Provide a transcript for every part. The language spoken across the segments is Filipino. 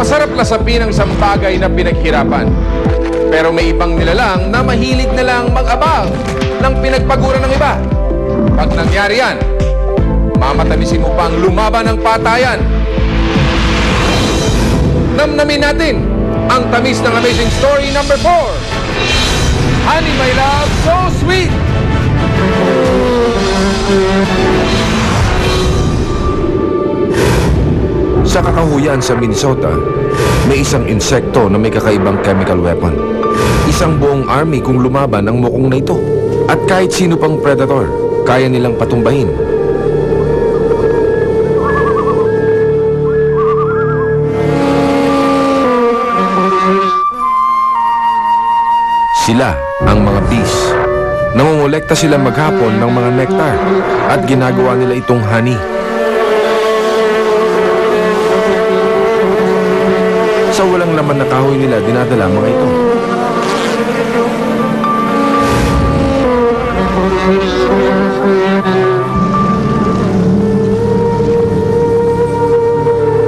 Masarap lasapin ang isang bagay na pinaghirapan. Pero may ibang nilalang na mahilig na lang mag-abang ng pinagpaguran ng iba. Pag nangyari yan, mamatamisin mo pang lumaban ng patayan. Namnamin natin ang tamis ng amazing story number 4. Honey, my love, so sweet! Sa kakahuyan sa Minnesota, may isang insekto na may kakaibang chemical weapon. Isang buong army kung lumaban ang mukong na ito. At kahit sino pang predator, kaya nilang patumbahin. Sila ang mga bees. Nangongolekta sila maghapon ng mga nectar at ginagawa nila itong honey. Sa walang laman na kahoy nila, dinadala mga ito.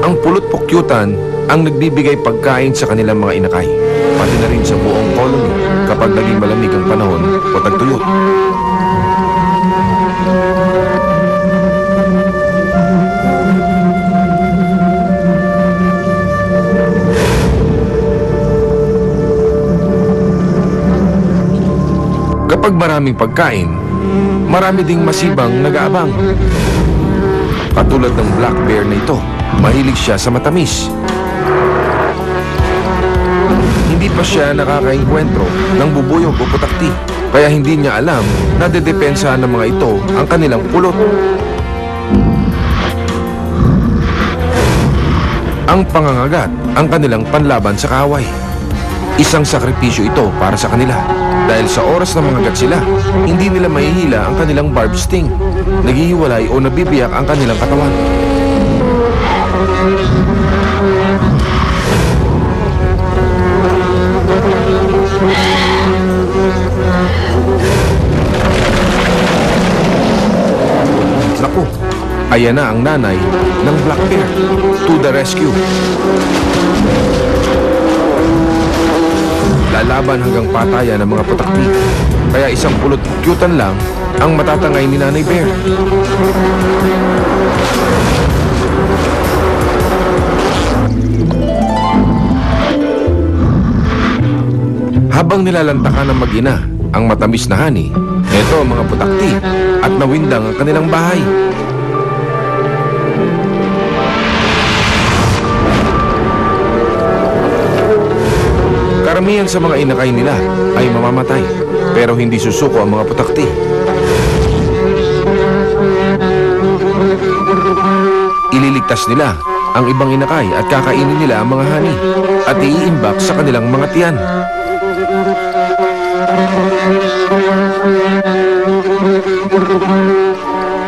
Ang pulot-pukyutan ang nagbibigay pagkain sa kanilang mga inakay, pati na rin sa buong colony kapag naging malamig ang panahon o tagtuyot. Kapag maraming pagkain, marami ding masibang nag-aabang. Katulad ng black bear na ito, mahilig siya sa matamis. Hindi pa siya nakakaengkwentro ng bubuyog o putakti, kaya hindi niya alam na dedepensahan ng mga ito ang kanilang pulot. Ang pangangagat ang kanilang panlaban sa kaaway. Isang sakripisyo ito para sa kanila. Dahil sa oras na mangagat sila, hindi nila mahihila ang kanilang barb sting. Naghihiwalay o nabibiyak ang kanilang katawan. Naku, ayan na ang nanay ng black bear. To the rescue. Lalaban hanggang patayan ng mga putakti. Kaya isang pulot-pukyutan lang ang matatangay ni Nanay Bear. Habang nilalantakan ng mag-ina ang matamis na honey, ito ang mga putakti at nawindang ang kanilang bahay. Karamihan sa mga inakay nila ay mamamatay, pero hindi susuko ang mga putakti. Ililigtas nila ang ibang inakay at kakainin nila ang mga honey at iiimbak sa kanilang mga tiyan.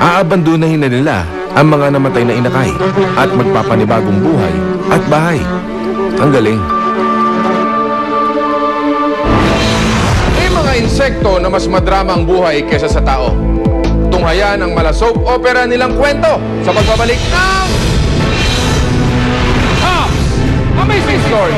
Aabandonahin na nila ang mga namatay na inakay at magpapanibagong buhay at bahay. Ang galing. Insekto na mas madrama ang buhay kesa sa tao. Tunghayan ang mala soap opera nilang kwento sa pagbabalik ng Hops Amazing Story.